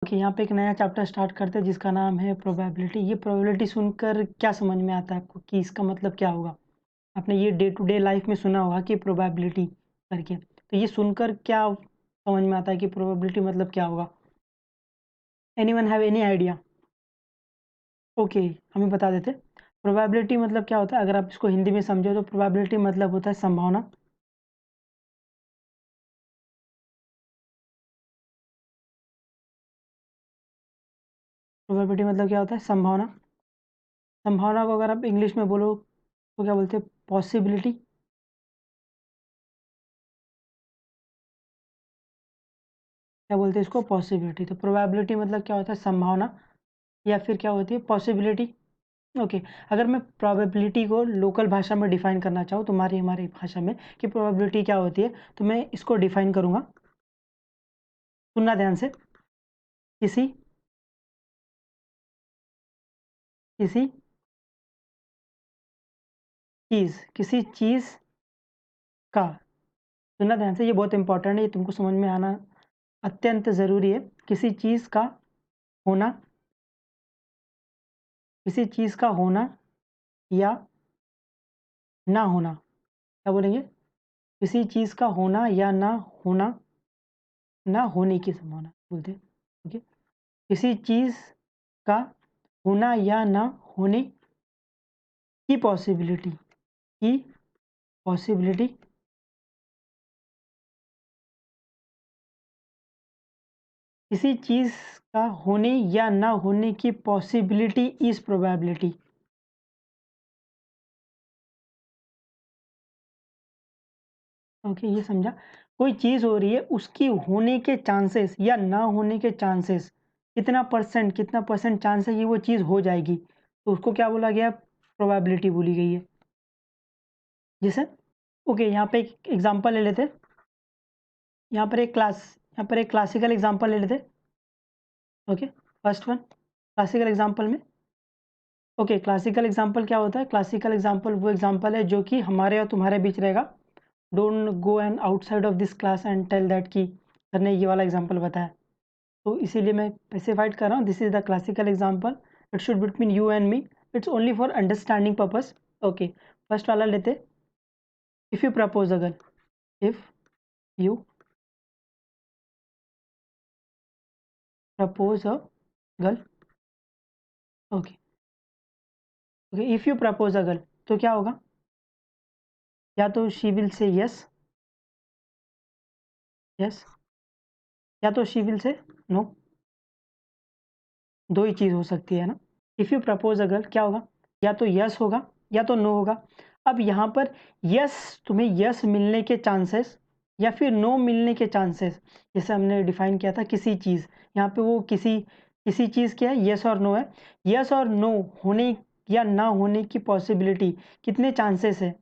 Okay, यहाँ पे एक नया चैप्टर स्टार्ट करते हैं जिसका नाम है प्रोबेबिलिटी। ये प्रोबेबिलिटी सुनकर क्या समझ में आता है आपको कि इसका मतलब क्या होगा? आपने ये डे टू डे लाइफ में सुना होगा कि प्रोबेबिलिटी करके, तो ये सुनकर क्या समझ में आता है कि प्रोबेबिलिटी मतलब क्या होगा? Anyone have any idea? Okay, हमें बता देते। प्रोबेबिलिटी मतलब क्या होता है? अगर आप इसको हिंदी में समझो तो प्रोबेबिलिटी मतलब होता है संभावना। प्रोबेबिलिटी मतलब क्या होता है? संभावना। संभावना को अगर आप इंग्लिश में बोलो तो क्या बोलते हैं? पॉसिबिलिटी। क्या बोलते हैं इसको? पॉसिबिलिटी। तो प्रोबेबिलिटी मतलब क्या होता है? संभावना, या फिर क्या होती है? पॉसिबिलिटी। ओके, अगर मैं प्रोबेबिलिटी को लोकल भाषा में डिफाइन करना चाहूँ तुम्हारी हमारी भाषा में कि प्रोबेबिलिटी क्या होती है, तो मैं इसको डिफाइन करूँगा। सुनना ध्यान से। किसी किसी किसी चीज़ का, सुनना ध्यान से, ये बहुत इंपॉर्टेंट है, ये तुमको समझ में आना अत्यंत ज़रूरी है। किसी चीज़ का होना, किसी चीज़ का होना या ना होना। क्या बोलेंगे? किसी चीज़ का होना या ना होना, ना होने की संभावना बोलते हैं। ओके, किसी चीज़ का होना या ना होने की पॉसिबिलिटी किसी चीज़ का होने या ना होने की पॉसिबिलिटी इज़ प्रोबेबिलिटी। ओके, ये समझा? कोई चीज़ हो रही है, उसकी होने के चांसेस या ना होने के चांसेस कितना परसेंट चांस है कि वो चीज़ हो जाएगी, तो उसको क्या बोला गया? प्रोबेबिलिटी बोली गई है। जैसे ओके, यहाँ पे एक एग्जांपल ले लेते हैं। यहाँ पर एक क्लासिकल एग्जांपल ले लेते हैं। Okay, first one classical example में। ओके, क्लासिकल एग्जांपल क्या होता है? क्लासिकल एग्जांपल वो एग्जांपल है जो कि हमारे और तुम्हारे बीच रहेगा। Don't go and outside of this class and tell that कि सर ने ये वाला एग्जांपल बताया। तो इसीलिए मैं स्पेसिफाइड कर रहा हूँ, this is the classical example, it should between you and me, it's only for understanding purpose. Okay, first वाला लेते। If you propose a girl, if you propose a girl. Okay okay, if you propose a girl तो क्या होगा? या तो she will say yes, yes, या तो she will say no. दो ही चीज़ हो सकती है ना। If you propose a girl क्या होगा? या तो यस होगा या तो नो होगा। अब यहाँ पर यस, तुम्हें यस मिलने के चांसेस या फिर नो मिलने के चांसेस, जैसे हमने डिफाइन किया था किसी चीज़, यहाँ पे वो किसी चीज़ क्या है? यस और नो है। यस और नो होने या ना होने की पॉसिबिलिटी कितने चांसेस है,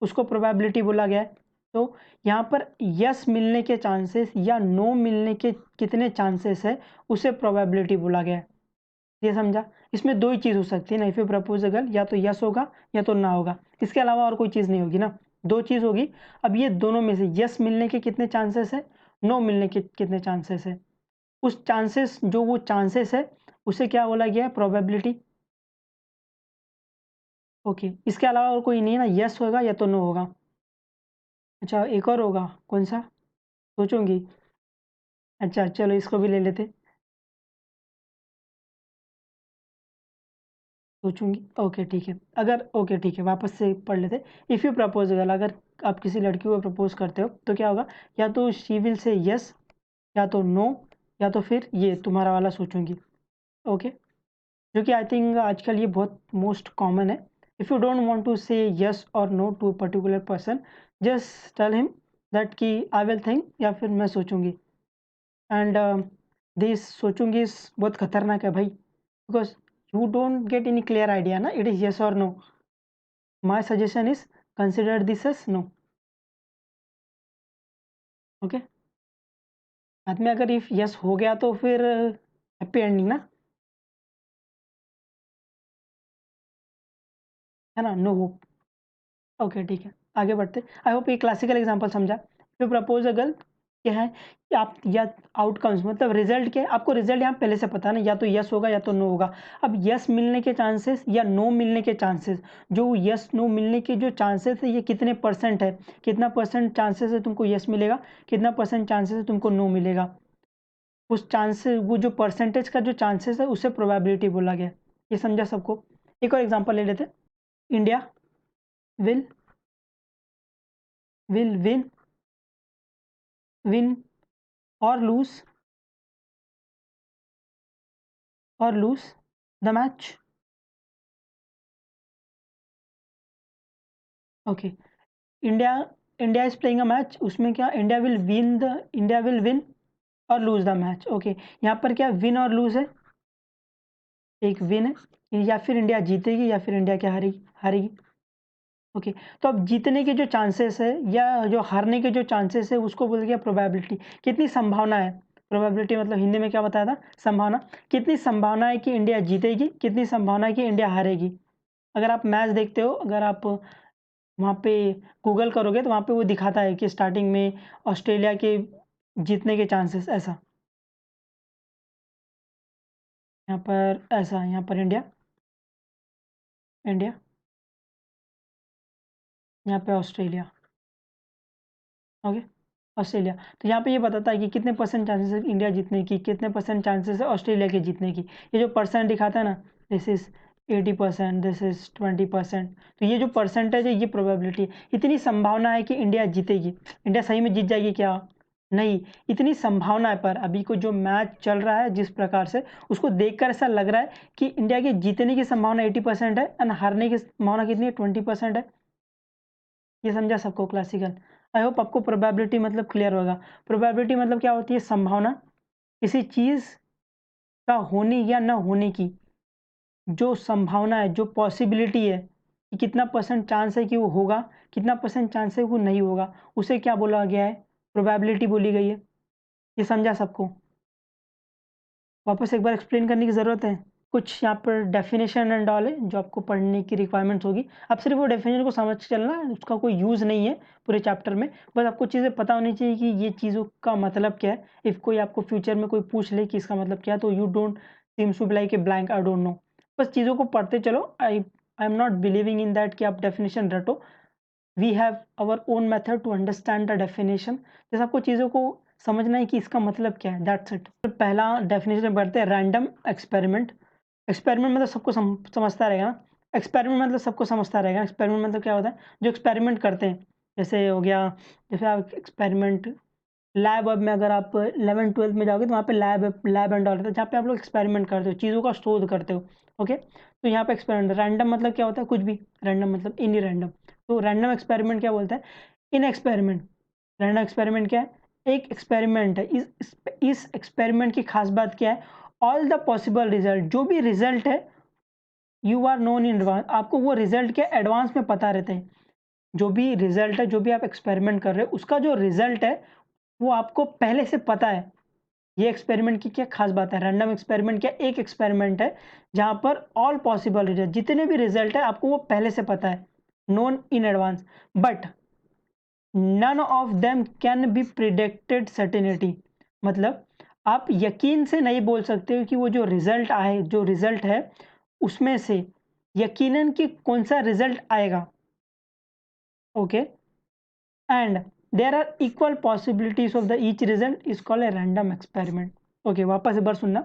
उसको प्रोबेबिलिटी बोला गया है। तो यहाँ पर यस मिलने के चांसेस या नो मिलने के कितने चांसेस है, उसे प्रोबेबिलिटी बोला गया है। ये समझा? इसमें 2 ही चीज़ हो सकती है ना, if you propose a girl, या तो यस होगा या तो ना होगा। इसके अलावा और कोई चीज़ नहीं होगी ना, 2 चीज़ होगी। अब ये दोनों में से यस मिलने के कितने चांसेस है, नो मिलने के कितने चांसेस है, उस चांसेस जो वो चांसेस है, उसे क्या बोला गया है? प्रोबेबिलिटी। ओके, इसके अलावा और कोई नहीं है ना, यस होगा या तो नो होगा। अच्छा, एक और होगा, कौन-सा? सोचूँगी। अच्छा, चलो इसको भी ले लेते। सोचूँगी, ओके ठीक है। अगर ओके ठीक है, वापस से पढ़ लेते। इफ़ यू प्रपोज़ गर्ल, अगर आप किसी लड़की को प्रपोज़ करते हो तो क्या होगा? या तो शी विल से येस, या तो नो, या तो फिर ये तुम्हारा वाला सोचूँगी। ओके, जो कि आई थिंक आजकल ये बहुत मोस्ट कॉमन है। If you don't want to say yes or no to a particular person, just tell him that कि आई विल थिंक, या फिर मैं सोचूँगी। एंड दिस सोचूँगी इज़ बहुत खतरनाक है भाई, because you don't get any clear idea ना, it is yes or no. My suggestion is consider this as no. Okay, बाद में अगर इफ यस हो गया तो फिर हैप्पी एंडिंग ना, है ना? No hope. ओके ठीक है, आगे बढ़ते। आई होप ये क्लासिकल एग्जांपल समझा। If you propose a girl, क्या है कि आप या आउटकम्स मतलब रिजल्ट क्या है, आपको रिजल्ट यहाँ पहले से पता है ना, या तो यस होगा या तो नो होगा। अब यस मिलने के चांसेस या नो मिलने के चांसेस, जो यस नो मिलने के जो चांसेस है ये कितने परसेंट है, कितना परसेंट चांसेस है तुमको यस मिलेगा, कितना परसेंट चांसेस है तुमको नो मिलेगा। उस चांसेस, वो जो परसेंटेज का जो चांसेस है उसे प्रोबेबिलिटी बोला गया। ये समझा सबको? एक और एग्जांपल ले लेते हैं। इंडिया विल विन विन और lose the match. Okay, India India is playing a match, उसमें क्या इंडिया विल विन और लूज द मैच। ओके, यहाँ पर क्या विन और लूज है, एक विन है, या फिर इंडिया जीतेगी या फिर इंडिया क्या हारेगी हारेगी। ओके, तो अब जीतने के जो चांसेस है या जो हारने के जो चांसेस है उसको बोल दिया प्रोबेबिलिटी। कितनी संभावना है, प्रोबेबिलिटी मतलब हिंदी में क्या बताया था, संभावना। कितनी संभावना है कि इंडिया जीतेगी, कितनी संभावना है कि इंडिया हारेगी। अगर आप मैच देखते हो, अगर आप वहाँ पे गूगल करोगे तो वहाँ पे वो दिखाता है कि स्टार्टिंग में ऑस्ट्रेलिया के जीतने के चांसेस ऐसा, यहाँ पर ऐसा, यहाँ पर इंडिया इंडिया यहाँ पे ऑस्ट्रेलिया। Okay, Australia. तो यहाँ पे ये बताता है कि कितने परसेंट चांसेस है इंडिया जीतने की, कितने परसेंट चांसेस है ऑस्ट्रेलिया के जीतने की। ये जो परसेंट दिखाता है ना, दिस इज 80%, दिस इज 20%। तो ये जो परसेंटेज है ये प्रोबेबिलिटी है। इतनी संभावना है कि इंडिया जीतेगी। इंडिया सही में जीत जाएगी क्या, नहीं, इतनी संभावना है। पर अभी को जो मैच चल रहा है जिस प्रकार से, उसको देखकर ऐसा लग रहा है कि इंडिया के जीतने की संभावना 80% है एंड हारने की संभावना कितनी है, 20% है। ये समझा सबको क्लासिकल? आई होप आपको प्रोबेबिलिटी मतलब क्लियर होगा। प्रोबेबिलिटी मतलब क्या होती है, संभावना किसी चीज़ का होने या न होने की जो संभावना है, जो पॉसिबिलिटी है कि कितना परसेंट चांस है कि वो होगा, कितना परसेंट चांस है वो नहीं होगा, उसे क्या बोला गया है, प्रोबेबिलिटी बोली गई है। ये समझा सबको? वापस एक बार एक्सप्लेन करने की ज़रूरत है? कुछ यहाँ पर डेफिनेशन एंड ऑल है जो आपको पढ़ने की रिक्वायरमेंट्स होगी। आप सिर्फ वो डेफिनेशन को समझ के चलना, उसका कोई यूज़ नहीं है पूरे चैप्टर में। बस आपको चीज़ें पता होनी चाहिए कि ये चीज़ों का मतलब क्या है। इफ़ कोई आपको फ्यूचर में कोई पूछ ले कि इसका मतलब क्या है, तो you don't seems to be like a blank I don't know. बस चीज़ों को पढ़ते चलो। I am not believing in that कि आप डेफिनेशन रटो। We have our own method to understand the definition. जैसे आपको चीज़ों को समझना है कि इसका मतलब क्या है, दैट्स इट। पहला डेफिनेशन पढ़ते हैं, रैंडम एक्सपेरिमेंट। एक्सपेरिमेंट मतलब सबको समझता रहेगा ना, एक्सपेरिमेंट मतलब सबको समझता रहेगा। एक्सपेरिमेंट मतलब क्या होता है, जो एक्सपेरिमेंट करते हैं। जैसे हो गया, जैसे आप एक्सपेरिमेंट लैब अब में अगर आप 11th-12th में जाओगे तो वहाँ पे लैब एंड ऑल रहता है, जहाँ पे आप लोग एक्सपेरिमेंट करते हो, चीज़ों का शोध करते हो। ओके, तो यहाँ पे एक्सपेरिमेंट, रैंडम मतलब क्या होता है, कुछ भी। रैंडम मतलब इन रैंडम। तो रैंडम एक्सपेरिमेंट क्या बोलता है, इन एक्सपेरिमेंट। रैंडम एक्सपेरिमेंट क्या है, एक एक्सपेरिमेंट है। इस एक्सपेरिमेंट की खास बात क्या है, ऑल द पॉसिबल रिजल्ट, जो भी रिजल्ट है, you are known in advance, आपको वो रिजल्ट के एडवांस में पता रहते हैं। जो भी रिजल्ट है, जो भी आप एक्सपेरिमेंट कर रहे हो, उसका जो रिजल्ट है वो आपको पहले से पता है। ये एक्सपेरिमेंट की क्या खास बात है, रैंडम एक्सपेरिमेंट क्या, एक एक्सपेरिमेंट है जहां पर ऑल पॉसिबल रिजल्ट, जितने भी रिजल्ट है आपको वो पहले से पता है, known in advance. But none of them can be predicted certainty. मतलब आप यकीन से नहीं बोल सकते हो कि वो जो रिजल्ट है उसमें से यकीनन कि कौन सा रिजल्ट आएगा। Okay, and there are equal possibilities of the each result is called a random experiment. Okay, वापस एक बार सुनना।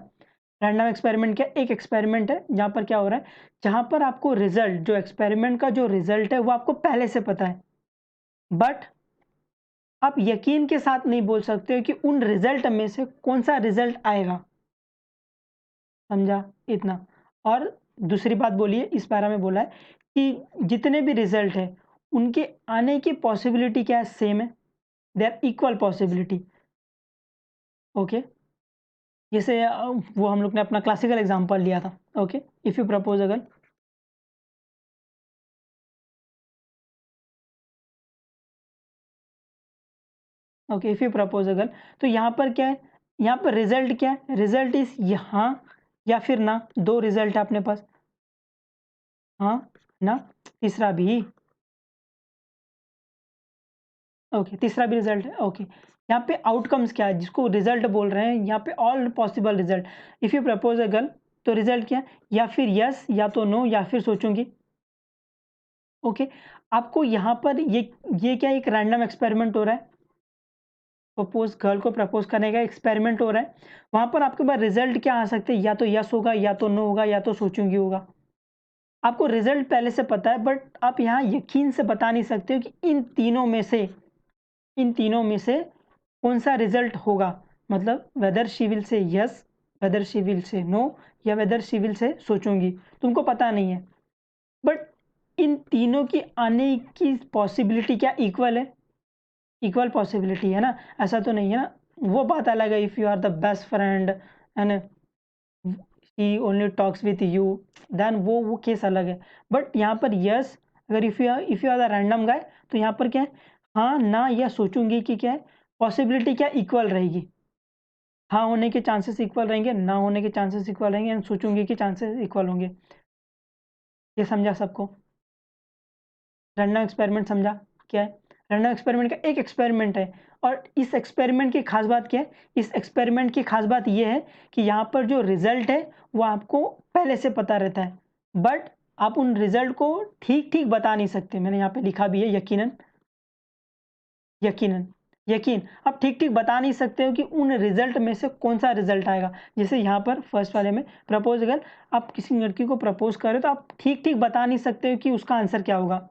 रैंडम एक्सपेरिमेंट क्या, एक एक्सपेरिमेंट है जहां पर क्या हो रहा है, जहां पर आपको रिजल्ट, जो एक्सपेरिमेंट का जो रिजल्ट है वो आपको पहले से पता है, बट आप यकीन के साथ नहीं बोल सकते हो कि उन रिजल्ट में से कौन सा रिजल्ट आएगा। समझा इतना? और दूसरी बात बोलिए, इस पैरा में बोला है कि जितने भी रिजल्ट है उनके आने की पॉसिबिलिटी क्या है, सेम है, they are equal possibility. Okay, जैसे वो हम लोग ने अपना क्लासिकल एग्जांपल लिया था। ओके, इफ यू प्रपोज अगर, ओके इफ यू प्रपोज अगर, तो यहाँ पर क्या है, यहाँ पर रिजल्ट क्या है, रिजल्ट इज यहाँ या फिर ना, दो रिजल्ट है अपने पास, हाँ ना, तीसरा भी, ओके तीसरा भी रिजल्ट है। ओके, यहाँ पे आउटकम्स क्या है जिसको रिजल्ट बोल रहे हैं, यहाँ पे all possible result. If you propose a girl तो रिजल्ट क्या है, या फिर यस या तो नो या फिर सोचूंगी। ओके, आपको यहाँ पर ये क्या एक रैंडम एक्सपेरिमेंट हो रहा है, प्रपोज गर्ल को प्रपोज करने का एक्सपेरिमेंट हो रहा है। वहां पर आपके पास रिजल्ट क्या आ सकते हैं, या तो यस होगा या तो नो होगा या तो सोचूंगी होगा। आपको रिजल्ट पहले से पता है, बट आप यहाँ यकीन से बता नहीं सकते हो कि इन तीनों में से कौन सा रिजल्ट होगा, मतलब whether she will say yes, whether she will say no, या वेदर शी विल से सोचूंगी, तुमको पता नहीं है। बट इन तीनों की आने की पॉसिबिलिटी क्या इक्वल है, इक्वल पॉसिबिलिटी है ना, ऐसा तो नहीं है ना। वो बात अलग है, if you are the best friend and he only talks with you, then वो केस अलग है। बट यहाँ पर यस, अगर if you are the random guy, तो यहाँ पर क्या है, हाँ ना या सोचूंगी कि क्या है, पॉसिबिलिटी क्या इक्वल रहेगी, हाँ होने के चांसेस इक्वल रहेंगे, ना होने के चांसेस इक्वल रहेंगे, एंड सोचूंगी के चांसेस इक्वल होंगे। ये समझा सबको, रैंडम एक्सपेरिमेंट समझा क्या है। रैंडम एक्सपेरिमेंट का एक एक्सपेरिमेंट है, और इस एक्सपेरिमेंट की खास बात क्या है, इस एक्सपेरिमेंट की खास बात ये है कि यहाँ पर जो रिजल्ट है वो आपको पहले से पता रहता है, बट आप उन रिजल्ट को ठीक ठीक बता नहीं सकते। मैंने यहाँ पे लिखा भी है यकीनन, यकीनन, यकीन, आप ठीक-ठीक बता नहीं सकते हो कि उन रिज़ल्ट में से कौन-सा रिज़ल्ट आएगा। जैसे यहाँ पर फर्स्ट वाले में प्रपोज़, अगर आप किसी लड़की को प्रपोज़ कर रहे हो तो आप ठीक-ठीक बता नहीं सकते हो कि उसका आंसर क्या होगा।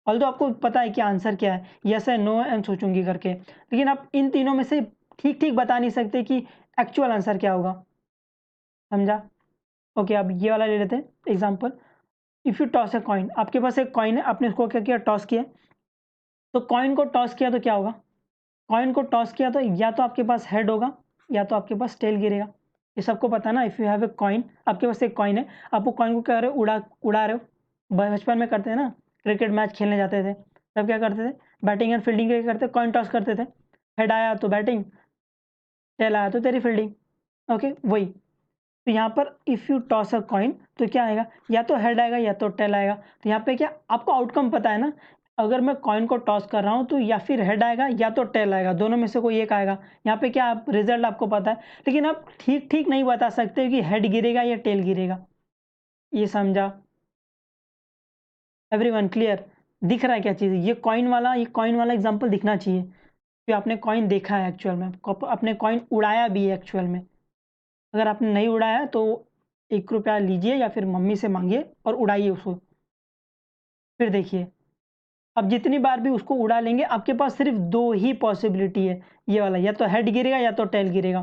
ऑल्दो आपको पता है कि आंसर क्या है, येस है, नो है एंड सोचूँगी करके। लेकिन आप इन तीनों में से ठीक-ठीक बता नहीं सकते कि एक्चुअल आंसर क्या होगा। समझा? ओके, अब ये वाला ले लेते हैं example. If you toss a coin, आपके पास एक कॉइन है, आपने उसको क्या किया, टॉस किया। तो कॉइन को टॉस किया तो क्या होगा? कॉइन को टॉस किया तो या तो आपके पास हेड होगा या तो आपके पास टेल गिरेगा। ये सबको पता है ना, if you have a coin, आपके पास एक कॉइन है, आप वो कॉइन को क्या कर रहे हो, उड़ा रहे हो। बचपन में करते हैं ना, क्रिकेट मैच खेलने जाते थे, तब क्या करते थे, बैटिंग एंड फील्डिंग के करते, कॉइन टॉस करते थे। हेड आया तो बैटिंग, टेल आया तो तेरी फील्डिंग। ओके, वही। तो यहाँ पर if you toss a coin तो क्या आएगा, या तो हेड आएगा या तो टेल आएगा। तो यहाँ पे क्या आपको आउटकम पता है ना, अगर मैं कॉइन को टॉस कर रहा हूँ तो या फिर हेड आएगा या तो टेल आएगा, दोनों में से कोई एक आएगा। यहाँ पे क्या आप रिजल्ट आपको पता है, लेकिन आप ठीक ठीक नहीं बता सकते कि हेड गिरेगा या टेल गिरेगा। ये समझा? Everyone clear? दिख रहा है क्या चीज़, ये कॉइन वाला एग्जाम्पल दिखना चाहिए कि आपने कॉइन देखा है एक्चुअल में, आपने कॉइन उड़ाया भी है एक्चुअल में। अगर आपने नहीं उड़ाया तो ₹1 लीजिए या फिर मम्मी से माँगिए और उड़ाइए उसको। फिर देखिए, अब जितनी बार भी उसको उड़ा लेंगे, आपके पास सिर्फ़ 2 ही पॉसिबिलिटी है, ये वाला, या तो हेड गिरेगा या तो टेल गिरेगा।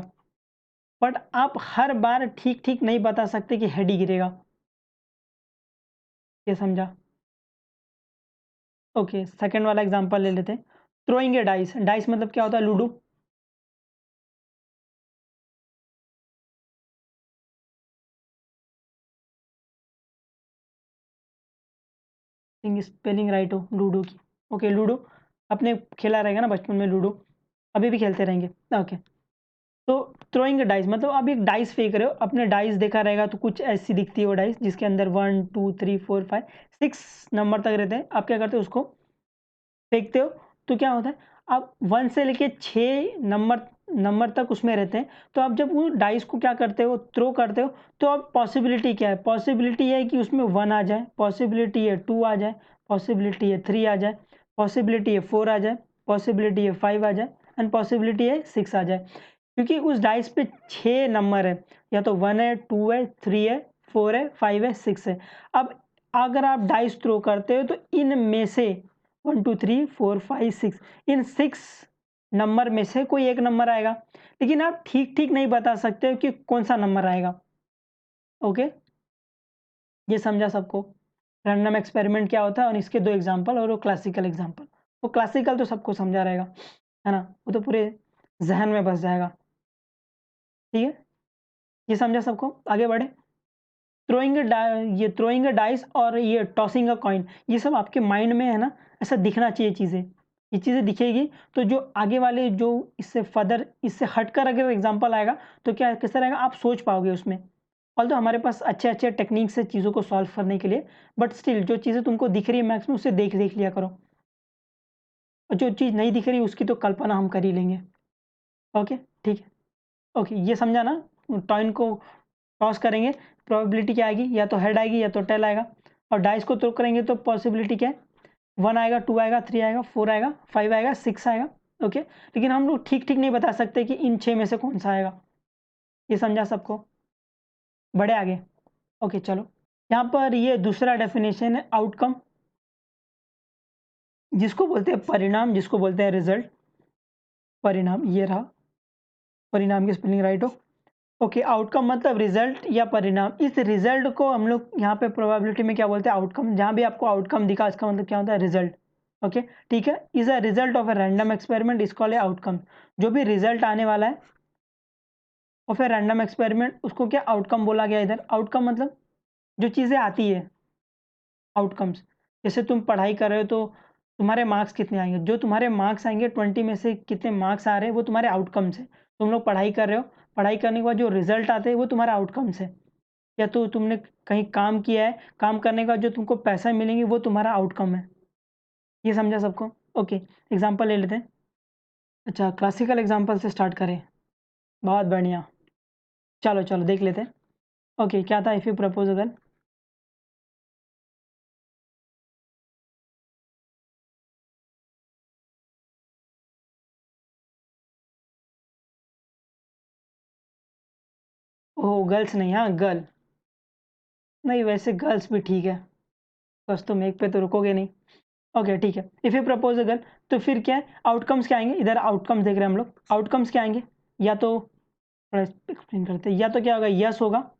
बट आप हर बार ठीक-ठीक नहीं बता सकते कि हेड ही गिरेगा। ये समझा? ओके, सेकंड वाला एग्ज़ाम्पल ले लेते हैं। थ्रोइंग ए डाइस, डाइस मतलब क्या होता है, लूडो। थिंक स्पेलिंग राइट हो लूडो की। ओके, लूडो आपने खेला रहेगा ना बचपन में लूडो, अभी भी खेलते रहेंगे। ओके। तो थ्रोइंग डाइस मतलब आप एक डाइस फेंक रहे हो, आपने डाइस देखा रहेगा तो कुछ ऐसी दिखती है वो डाइस जिसके अंदर 1 2 3 4 5 6 नंबर तक रहते हैं। आप क्या करते हो, उसको फेंकते हो, तो क्या होता है, आप 1 से लेके 6 नंबर नंबर तक उसमें रहते हैं। तो आप जब वो डाइस को क्या करते हो, थ्रो करते हो, तो अब पॉसिबिलिटी क्या है, पॉसिबिलिटी है कि उसमें 1 आ जाए, पॉसिबिलिटी है 2 आ जाए, पॉसिबिलिटी है 3 आ जाए, पॉसिबिलिटी है 4 आ जाए, पॉसिबिलिटी है 5 आ जाए एंड पॉसिबिलिटी है 6 आ जाए। क्योंकि उस डाइस पे 6 नंबर है, या तो 1 है, 2 है, 3 है, 4 है, 5 है, 6 है। अब अगर आप डाइस थ्रो करते हो तो इनमें से 1 2 3 4 5 6, इन 6 नंबर में से कोई एक नंबर आएगा, लेकिन आप ठीक-ठीक नहीं बता सकते हो कि कौन-सा नंबर आएगा। ओके? ये समझा सबको? रैंडम एक्सपेरिमेंट क्या होता है और इसके 2 एग्ज़ाम्पल और वो क्लासिकल एग्ज़ाम्पल। वो क्लासिकल तो सबको समझा रहेगा, है ना? वो तो पूरे ज़हन में बस जाएगा। ठीक है? ये समझा सबको? आगे बढ़ें? थ्रोइंग अ डाइस और ये टॉसिंग अ कॉइन, ये सब आपके माइंड में है ना, ऐसा दिखना चाहिए चीज़ें। ये चीज़ें दिखेगी तो जो आगे वाले जो इससे फर्दर इससे हटकर अगर एग्ज़ाम्पल आएगा तो क्या कैसा रहेगा, आप सोच पाओगे उसमें। ऑल्दो हमारे पास अच्छे-अच्छे टेक्नीक्स है चीज़ों को सॉल्व करने के लिए, बट स्टिल जो चीज़ें तुमको दिख रही है मैथ्स में, उसे देख देख लिया करो। और जो चीज़ नहीं दिख रही उसकी तो कल्पना हम कर ही लेंगे। ओके, ठीक है। ओके, ये समझा ना? टॉइन को टॉस करेंगे, प्रोबेबिलिटी क्या आएगी? या तो हेड आएगी या तो टेल आएगा। और डाइस को थ्रो करेंगे तो पॉसिबिलिटी क्या है? 1 आएगा, 2 आएगा, 3 आएगा, 4 आएगा, 5 आएगा, 6 आएगा। ओके, लेकिन हम लोग ठीक-ठीक नहीं बता सकते कि इन 6 में से कौन-सा आएगा। ये समझा सबको? बढ़े आगे? ओके, चलो। यहाँ पर ये दूसरा डेफिनेशन है आउटकम, जिसको बोलते हैं परिणाम, जिसको बोलते हैं रिजल्ट। परिणाम ये रहा, परिणाम की स्पेलिंग राइट हो। ओके, आउटकम मतलब रिजल्ट या परिणाम। इस रिजल्ट को हम लोग यहाँ पे प्रोबेबिलिटी में क्या बोलते हैं? आउटकम। जहाँ भी आपको आउटकम दिखा, इसका मतलब क्या होता है? रिजल्ट। ओके, ठीक है। Is a result of a random experiment is called A outcome. जो भी रिजल्ट आने वाला है और फिर रैंडम एक्सपेरिमेंट, उसको क्या आउटकम बोला गया इधर? आउटकम मतलब जो चीज़ें आती है, आउटकम्स। जैसे तुम पढ़ाई कर रहे हो तो तुम्हारे मार्क्स कितने आएँगे? जो तुम्हारे मार्क्स आएँगे 20 में से कितने मार्क्स आ रहे हैं, वो तुम्हारे आउटकम्स हैं। तुम लोग पढ़ाई कर रहे हो, पढ़ाई करने के बाद जो रिजल्ट आते हैं वो तुम्हारे आउटकम्स हैं। या तो तुमने कहीं काम किया है, काम करने के बाद जो तुमको पैसा मिलेंगे वो तुम्हारा आउटकम है। ये समझा सबको? ओके, एग्ज़ाम्पल ले लेते हैं। अच्छा, क्लासिकल एग्ज़ाम्पल से स्टार्ट करें। बहुत बढ़िया। चलो, चलो देख लेते हैं। ओके, क्या था? इफ यू प्रपोज अगर ओह! गर्ल्स नहीं, हाँ, गर्ल। नहीं, वैसे गर्ल्स भी ठीक है, बस तुम एक पे तो रुकोगे नहीं। ओके, ठीक है। If you propose a girl, तो फिर क्या है? आउटकम्स क्या आएँगे? इधर आउटकम्स देख रहे हैं हम लोग। आउटकम्स क्या आएँगे? या तो थोड़ा एक्सप्लेन करते हैं। या तो क्या होगा? यस होगा,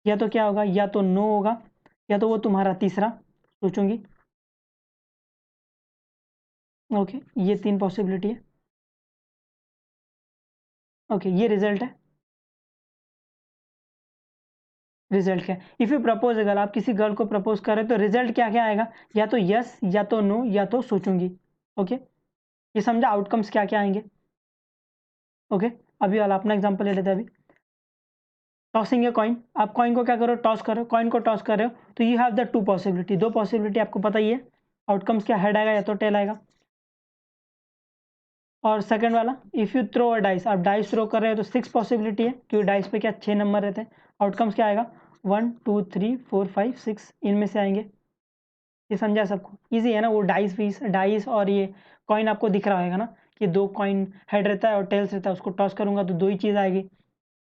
या तो क्या होगा? या तो नो होगा, या तो वो तुम्हारा तीसरा सोचूँगी। ओके, ये 3 पॉसिबिलिटी है। ओके, ये रिज़ल्ट है। रिज़ल्ट क्या है? इफ यू प्रपोज अगर आप किसी गर्ल को प्रपोज़ कर रहे हो तो रिज़ल्ट क्या-क्या आएगा? या तो यस, या तो नो, या तो सोचूँगी। ओके, ये समझा आउटकम्स क्या-क्या आएँगे? ओके, अभी वाला अपना एग्ज़ाम्पल ले लेते हैं अभी। टॉसिंग ए कॉइन, आप कॉइन को क्या करो? टॉस करो। कॉइन को टॉस कर रहे हो तो you have the 2 possibility, 2 possibility आपको पता ही है। आउटकम्स क्या? हेड आएगा या तो टेल आएगा। और सेकंड वाला, if you throw a dice, आप डाइस थ्रो कर रहे हो तो 6 पॉसिबिलिटी है, क्योंकि डाइस पे क्या 6 नंबर रहते हैं। आउटकम्स क्या आएगा? 1, 2, 3, 4, 5, 6, इनमें से आएँगे। ये समझा सबको? ईज़ी है ना? वो डाइस डाइस और ये कॉइन आपको दिख रहा होगा ना कि 2 कॉइन हेड रहता है और टेल्स रहता है, उसको टॉस करूँगा तो 2 ही चीज़ आएगी।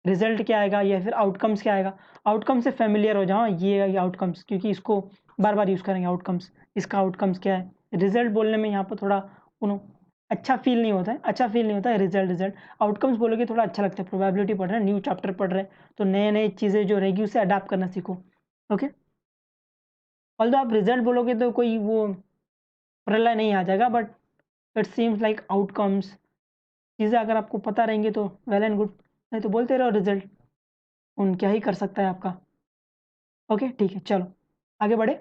रिज़ल्ट क्या आएगा या फिर आउटकम्स क्या आएगा? आउटकम से फ़ैमिलियर हो जाओ, ये आउटकम्स, क्योंकि इसको बार-बार यूज़ करेंगे आउटकम्स। इसका आउटकम्स क्या है? रिज़ल्ट बोलने में यहाँ पर थोड़ा अच्छा फ़ील नहीं होता है, अच्छा फ़ील नहीं होता है रिज़ल्ट। आउटकम्स बोलोगे थोड़ा अच्छा लगता है, प्रोबेबिलिटी पढ़ रहे हैं, न्यू चैप्टर पढ़ रहे हैं, तो नए-नए चीज़ें जो रहेगी उसे अडॉप्ट करना सीखो। ओके? ऑल्दो आप रिज़ल्ट बोलोगे तो कोई वो प्रलय नहीं आ जाएगा, but it seems like outcomes, चीज़ें अगर आपको पता रहेंगी तो वेल एंड गुड, नहीं तो बोलते रहो रिज़ल्ट, क्या ही कर सकता है आपका। ओके, ठीक है, चलो आगे बढ़े।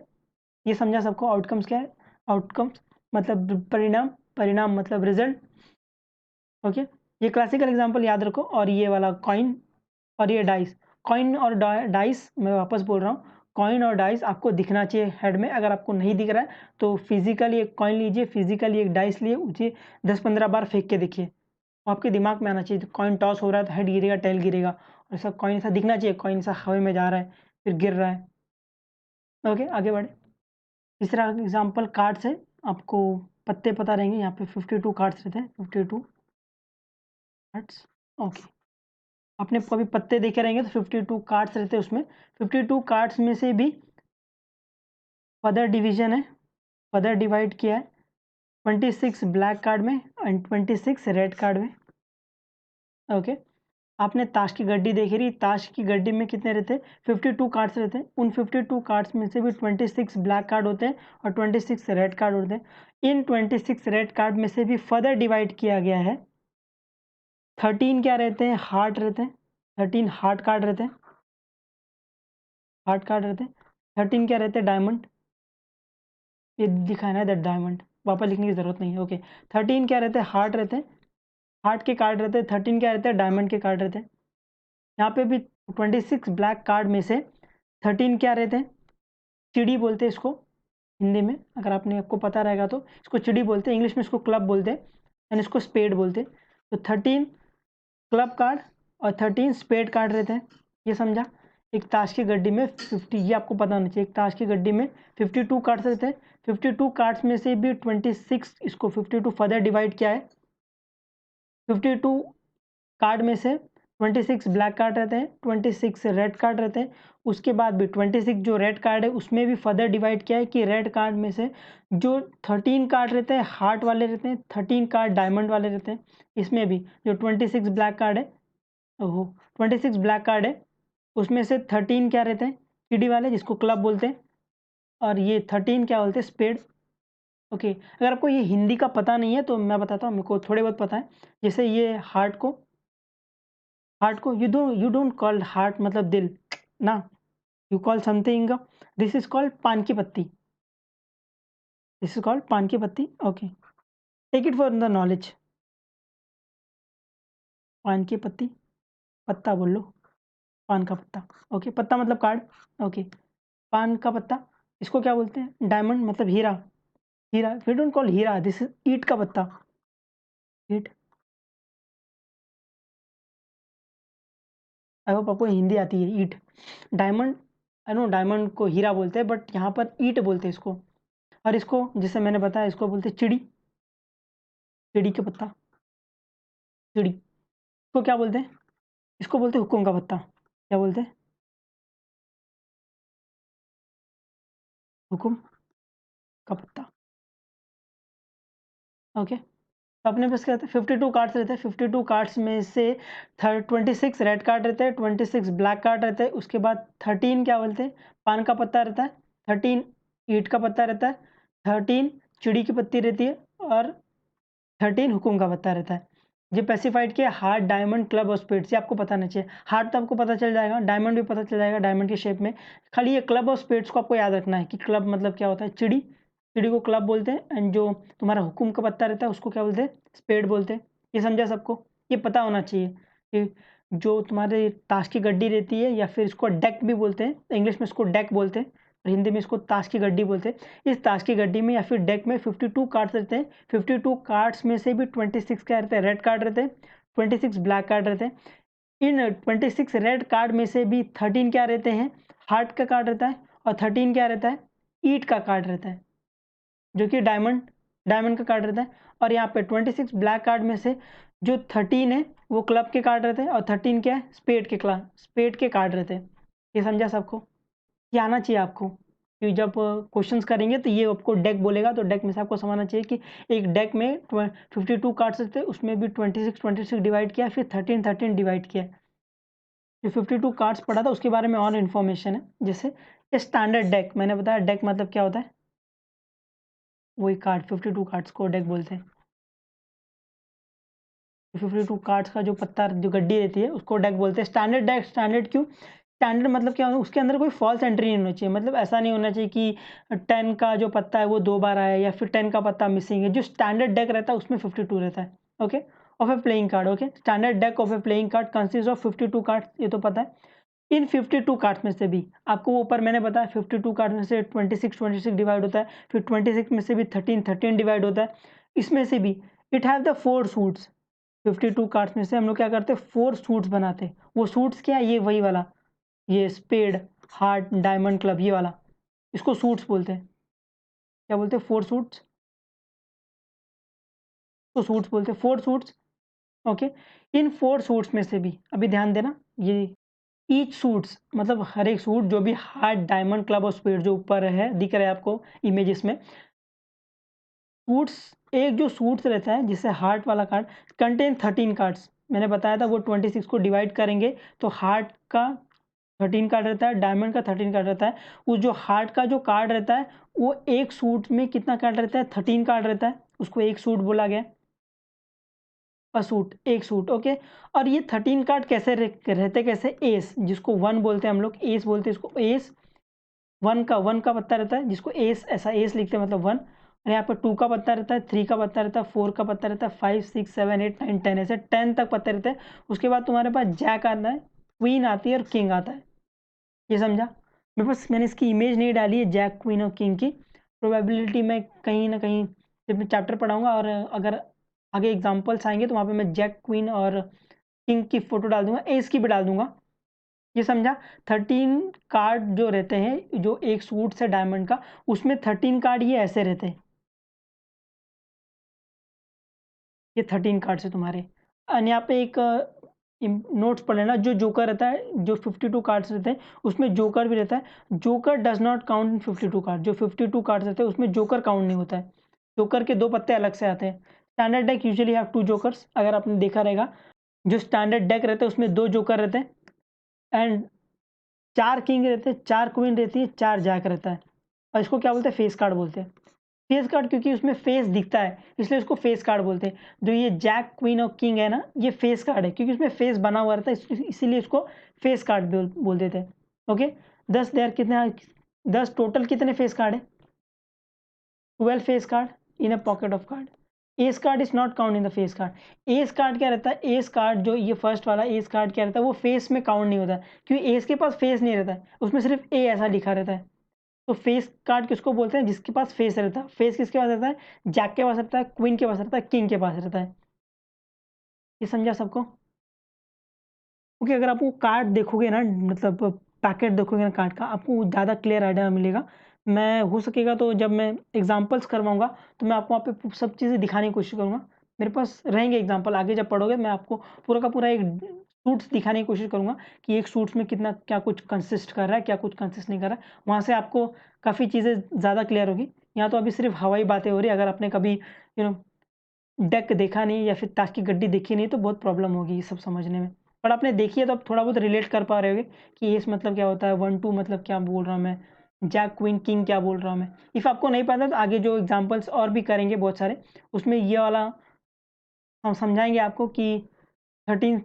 ये समझा सबको आउटकम्स क्या है? आउटकम्स मतलब परिणाम, परिणाम मतलब रिज़ल्ट। ओके, ये क्लासिकल एग्ज़ाम्पल याद रखो, और ये वाला कॉइन और ये डाइस। कॉइन और डाइस, मैं वापस बोल रहा हूँ, कॉइन और डाइस आपको दिखना चाहिए हेड में। अगर आपको नहीं दिख रहा है तो फिज़िकली एक कॉइन लीजिए, फिज़िकली एक डाइस लिए, उसे 10-15 बार फेंक के देखिए। आपके दिमाग में आना चाहिए, तो कॉइन टॉस हो रहा है तो हेड गिरेगा, टेल गिरेगा, और ऐसा कॉइन ऐसा दिखना चाहिए, कॉइन ऐसा हवा में जा रहा है, फिर गिर रहा है। ओके, आगे बढ़े। तीसरा एग्ज़ाम्पल कार्ड्स है। आपको पत्ते पता रहेंगे, यहाँ पे 52 कार्ड्स रहते हैं, 52 कार्ड्स। ओके, आपने कभी पत्ते देखे रहेंगे तो 52 कार्ड्स रहते हैं उसमें। 52 कार्ड्स में से भी फर्दर डिवीज़न है, फर्दर डिवाइड किया है 26 ब्लैक कार्ड में एंड 26 रेड कार्ड में। ओके, आपने ताश की गड्डी देखी रही, ताश की गड्डी में कितने रहते हैं? 52 कार्ड्स रहते हैं। उन 52 कार्ड्स में से भी 26 ब्लैक कार्ड होते हैं और 26 रेड कार्ड होते हैं। इन 26 रेड कार्ड में से भी फर्दर डिवाइड किया गया है। 13 क्या रहते हैं? हार्ट रहते हैं। 13 हार्ट कार्ड रहते हैं, हार्ट कार्ड रहते हैं। 13 क्या रहते हैं? डायमंड। ये दिखा है ना, दैट डायमंड, वापस लिखने की ज़रूरत नहीं है। ओके, 13 क्या रहते हैं? हार्ट रहते हैं, हार्ट के कार्ड रहते हैं। 13 क्या रहते हैं? डायमंड के कार्ड रहते हैं। यहाँ पे भी 26 ब्लैक कार्ड में से 13 क्या रहते हैं? चिड़ी बोलते हैं इसको हिंदी में, अगर आपने आपको पता रहेगा तो इसको चिड़ी बोलते हैं, इंग्लिश में इसको क्लब बोलते हैं एंड इसको स्पेड बोलते हैं। तो 13 क्लब कार्ड और 13 स्पेड कार्ड रहते हैं, ये समझा। एक ताश की गड्डी में 50, ये आपको पता होना चाहिए, एक ताश की गड्डी में 52 कार्ड्स रहते हैं। 52 कार्ड्स में से भी 26, इसको 52 फर्दर डिवाइड किया है। 52 कार्ड में से 26 ब्लैक कार्ड रहते हैं, 26 रेड कार्ड रहते हैं। उसके बाद भी 26 जो रेड कार्ड है उसमें भी फर्दर डिवाइड किया है कि रेड कार्ड में से जो 13 कार्ड रहते हैं हार्ट वाले रहते हैं, 13 कार्ड डायमंड वाले रहते हैं। इसमें भी जो 26 ब्लैक कार्ड है, ओहो 26 ब्लैक कार्ड है, उसमें से 13 क्या रहते हैं सीडी वाले, जिसको क्लब बोलते हैं, और ये 13 क्या बोलते हैं स्पेड। ओके, अगर आपको ये हिंदी का पता नहीं है तो मैं बताता हूँ, मेरे को थोड़े बहुत पता है। जैसे ये हार्ट को यू डोंट कॉल हार्ट मतलब दिल ना, you call something, this is called पान की पत्ती, दिस इज कॉल्ड पान की पत्ती। Okay, take it for the knowledge. पान की पत्ती, पत्ता बोल लो, पान का पत्ता। ओके, पत्ता मतलब कार्ड। ओके, पान का पत्ता, इसको क्या बोलते हैं डायमंड मतलब हीरा। हीरा, वी डोंट कॉल हीरा, दिस इज ईट का पत्ता, ईट। आई होप आपको हिंदी आती है। ईट, डायमंड, आई नो डायमंड को हीरा बोलते हैं, बट यहाँ पर ईट बोलते हैं इसको। और इसको जैसे मैंने बताया, इसको बोलते हैं चिड़ी, चिड़ी का पत्ता, चिड़ी। इसको क्या बोलते हैं, इसको बोलते हैं हुक्म का पत्ता। क्या बोलते हैं, हुक्म का पत्ता। ओके, तो अपने पास क्या रहता है 52 कार्ड्स रहते हैं। 52 कार्ड्स में से 26 रेड कार्ड रहते हैं, 26 ब्लैक कार्ड रहते हैं। उसके बाद 13 क्या बोलते हैं पान का पत्ता रहता है, 13 ईंट का पत्ता रहता है, 13 चिड़ी की पत्ती रहती है, और 13 हुकुम का पत्ता रहता है। ये स्पेसिफाइड किया हार्ट, डायमंड, क्लब और स्पेड्स, ये आपको पता नहीं चाहिए। हार्ट तो आपको पता चल जाएगा, डायमंड भी पता चल जाएगा डायमंड की शेप में। खाली ये क्लब और स्पेड्स को आपको याद रखना है कि क्लब मतलब क्या होता है, चिड़ी, चिड़ी को क्लब बोलते हैं, एंड जो तुम्हारा हुकुम का पत्ता रहता है उसको क्या बोलते हैं स्पेड बोलते हैं। ये समझा सबको, ये पता होना चाहिए कि जो तुम्हारे ताश की गड्डी रहती है, या फिर इसको डेक भी बोलते हैं, इंग्लिश में इसको डेक बोलते हैं और हिंदी में इसको ताश की गड्डी बोलते हैं। इस ताश की गड्डी में या फिर डेक में 52 कार्ड्स रहते हैं। 52 कार्ड्स में से भी 26 क्या रहते हैं रेड कार्ड रहते हैं, 26 ब्लैक कार्ड रहते हैं। इन 26 रेड कार्ड में से भी 13 क्या रहते हैं हार्ट का कार्ड रहता है, और 13 क्या रहता है ईट का कार्ड रहता है, जो कि डायमंड, डायमंड का कार्ड रहता है। और यहाँ पे 26 ब्लैक कार्ड में से जो 13 है वो क्लब के कार्ड रहते हैं, और 13 क्या है स्पेड के कार्ड रहते हैं। ये समझा सबको, ये आना चाहिए आपको कि जब क्वेश्चंस करेंगे तो ये आपको डेक बोलेगा, तो डेक में से आपको समझना चाहिए कि एक डेक में 52 कार्ड्स थे, उसमें भी 26 डिवाइड किया, फिर 13 डिवाइड किया। जो 52 कार्ड्स पढ़ा था उसके बारे में और इन्फॉर्मेशन है। जैसे स्टैंडर्ड डेक, मैंने बताया डेक मतलब क्या होता है, वही कार्ड 52 कार्ड्स को डेक बोलते हैं। 52 कार्ड्स का जो पत्ता जो गड्डी रहती है उसको डेक बोलते हैं। स्टैंडर्ड डेक, स्टैंडर्ड क्यों, स्टैंडर्ड मतलब क्या होगा, उसके अंदर कोई फॉल्स एंट्री नहीं होना चाहिए। मतलब ऐसा नहीं होना चाहिए कि 10 का जो पत्ता है वो 2 बार आया, या फिर 10 का पत्ता मिसिंग है। जो स्टैंडर्ड डेक रहता है उसमें 52 रहता है। Okay, of A playing card. Okay, standard deck of A playing card consist of 52 cards, ये तो पता है। इन 52 कार्ड्स में से भी आपको वो ऊपर मैंने बताया 52 कार्ड में से 26 डिवाइड होता है, फिर 26 में से भी 13 डिवाइड होता है। इसमें से भी it have the 4 suits. 52 cards में से हम लोग क्या करते हैं 4 सूट्स बनाते हैं। वो सूट्स क्या है, ये वही वाला, ये स्पेड, हार्ट, डायमंड, क्लब, ये वाला, इसको सूट्स बोलते हैं। क्या बोलते हैं 4 सूट्स, तो सूट्स बोलते हैं 4 सूट्स। ओके, इन 4 सूट्स में से भी अभी ध्यान देना, ये ईच सूट्स मतलब हर एक सूट जो भी हार्ट, डायमंड, क्लब और स्पेड जो ऊपर है दिख रहा है आपको इमेजेस में, सूट्स, एक जो सूट्स रहता है जिससे हार्ट वाला कार्ड कंटेन 13 कार्ड्स, मैंने बताया था वो 26 को डिवाइड करेंगे तो हार्ट का 13 कार्ड रहता है, डायमंड का 13 कार्ड रहता है। उस जो हार्ट का जो कार्ड रहता है वो एक सूट में कितना कार्ड रहता है 13 कार्ड रहता है, उसको एक सूट बोला गया। अ सूट, एक सूट। ओके, और ये 13 कार्ड कैसे रहते कैसे, एस, जिसको वन बोलते हैं हम लोग, एस बोलते हैं इसको, एस वन का पत्ता रहता है जिसको एस, ऐसा एस लिखते हैं मतलब वन। और यहाँ पर 2 का पत्ता रहता है, 3 का पत्ता रहता है, 4 का पत्ता रहता है, 5 6 7 8 9 10, ऐसे 10 तक पत्ते रहते हैं। उसके बाद तुम्हारे पास जैक आता है, क्वीन आती है और किंग आता है। ये समझा, मेरे पास मैंने इसकी इमेज नहीं डाली है जैक, क्वीन और किंग की। प्रोबेबिलिटी मैं कहीं ना कहीं जब मैं चैप्टर पढ़ाऊंगा और अगर आगे एग्जांपल्स आएंगे तो वहाँ पे मैं जैक, क्वीन और किंग की फोटो डाल दूंगा, एस की भी डाल दूंगा। ये समझा? 13 कार्ड जो रहते हैं, जो एक सूट से डायमंड का, उसमें 13 कार्ड ये ऐसे रहते हैं। ये 13 कार्ड्स है तुम्हारे। एंड यहाँ पे एक नोट्स पढ़ लेना, जो जोकर रहता है, जो 52 कार्ड्स रहते हैं उसमें जोकर भी रहता है। Joker does not count in 52 card. जो 52 कार्ड्स रहते हैं उसमें जोकर काउंट नहीं होता है। जोकर के 2 पत्ते अलग से आते हैं। Standard deck usually have 2 jokers, अगर आपने देखा रहेगा। जो स्टैंडर्ड डेक रहते हैं उसमें 2 जोकर रहते हैं एंड 4 किंग रहते हैं, 4 क्वीन रहती है, 4 जैक रहता है। और इसको क्या बोलते हैं? फेस कार्ड बोलते हैं। फेस कार्ड क्योंकि उसमें फेस दिखता है, इसलिए उसको फेस कार्ड बोलते हैं। जो ये जैक, क्वीन और किंग है ना, ये फेस कार्ड है क्योंकि उसमें फेस बना हुआ रहता है, इसीलिए इसको फेस कार्ड बोल देते हैं। ओके, 10 देयर कितने, 10 टोटल कितने फेस कार्ड है? 12 face card in a pocket of card. S card is not count in the face card. S card क्या रहता है? एस कार्ड जो ये फर्स्ट वाला एस कार्ड क्या रहता है, वो फेस में काउंट नहीं होता है, क्योंकि एस के पास फेस नहीं रहता है, उसमें सिर्फ ए ऐसा लिखा रहता है। तो फेस कार्ड किसको बोलते हैं? जिसके पास फेस रहता है। फेस किसके पास रहता है? जैक के पास रहता है, क्वीन के पास रहता है, किंग के पास रहता है। ये समझा सबको? ओके, अगर आप वो कार्ड देखोगे ना, मतलब पैकेट देखोगे ना कार्ड का, आपको ज़्यादा क्लियर आइडिया मिलेगा। मैं हो सकेगा तो जब मैं एग्जांपल्स करवाऊँगा, तो मैं आपको वहाँ पे सब चीज़ें दिखाने की कोशिश करूँगा। मेरे पास रहेंगे एग्जांपल, आगे जब पढ़ोगे मैं आपको पूरा का पूरा एक सूट्स दिखाने की कोशिश करूँगा कि एक सूट्स में कितना क्या कुछ कंसिस्ट कर रहा है, क्या कुछ कंसिस्ट नहीं कर रहा है। वहाँ से आपको काफ़ी चीज़ें ज़्यादा क्लियर होगी। यहाँ तो अभी सिर्फ हवाई बातें हो रही है। अगर आपने कभी डेक देखा नहीं या फिर ताश की गड्डी देखी नहीं, तो बहुत प्रॉब्लम होगी ये सब समझने में। पर आपने देखी है तो आप थोड़ा बहुत रिलेट कर पा रहे होगे कि एस मतलब क्या होता है, 1-2 मतलब क्या बोल रहा हूँ मैं, जैक, क्वीन, किंग क्या बोल रहा हूँ मैं। इफ़ आपको नहीं पता तो आगे जो एग्जांपल्स और भी करेंगे बहुत सारे, उसमें ये वाला हम समझाएँगे आपको कि 13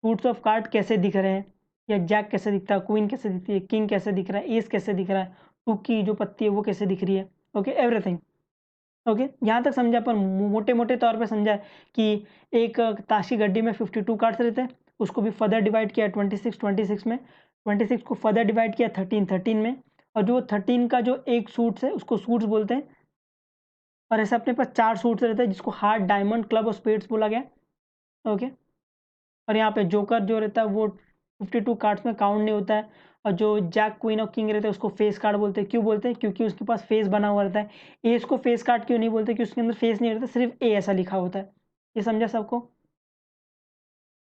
सूट्स ऑफ कार्ड कैसे दिख रहे हैं, या जैक कैसे दिखता है, क्वीन कैसे दिखती है, किंग कैसे दिख रहा है, एस कैसे दिख रहा है, 2 की जो पत्ती है वो कैसे दिख रही है। Okay, everything. ओके, यहाँ तक समझा, पर मोटे-मोटे तौर पे समझा है कि एक ताश की गड्डी में 52 कार्ड्स रहते हैं, उसको भी फर्दर डिवाइड किया 26 में, 26 को फर्दर डिवाइड किया 13 में, और जो 13 का जो एक सूट्स है उसको सूट्स बोलते हैं। और ऐसे अपने पास 4 सूट्स रहते हैं जिसको हार्ट, डायमंड, क्लब और स्पेड्स बोला गया। ओके, और यहाँ पे जोकर जो रहता है वो 52 कार्ड्स में काउंट नहीं होता है। और जो जैक, क्वीन और किंग रहते हैं उसको फेस कार्ड बोलते हैं। क्यों बोलते हैं? क्योंकि उसके पास फेस बना हुआ रहता है। एस को फेस कार्ड क्यों नहीं बोलते? क्योंकि उसके अंदर फेस नहीं रहता, सिर्फ ए ऐसा लिखा होता है। ये समझा सबको?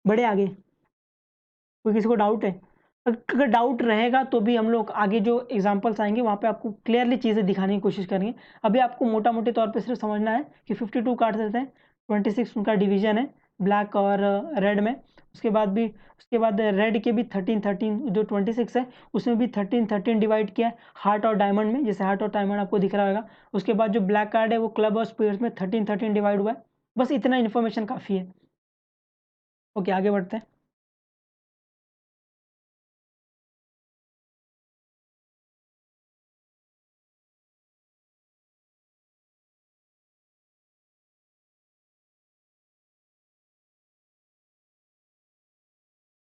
बढ़े आगे? कोई किसी को डाउट है? अगर डाउट रहेगा तो भी हम लोग आगे जो एग्जांपल्स आएँगे वहाँ पे आपको क्लियरली चीज़ें दिखाने की कोशिश करेंगे। अभी आपको मोटा-मोटे तौर पे सिर्फ समझना है कि 52 कार्ड्स रहते हैं, 26 उनका डिवीज़न है ब्लैक और रेड में। उसके बाद रेड के भी 13-13, जो 26 है उसमें भी 13-13 डिवाइड किया है हार्ट और डायमंड में, जैसे हार्ट और डायमंड आपको दिख रहा होगा। उसके बाद जो ब्लैक कार्ड है वो क्लब और स्पेयर्स में 13-13 डिवाइड हुआ है। बस इतना इन्फॉर्मेशन काफ़ी है। ओके, आगे बढ़ते हैं।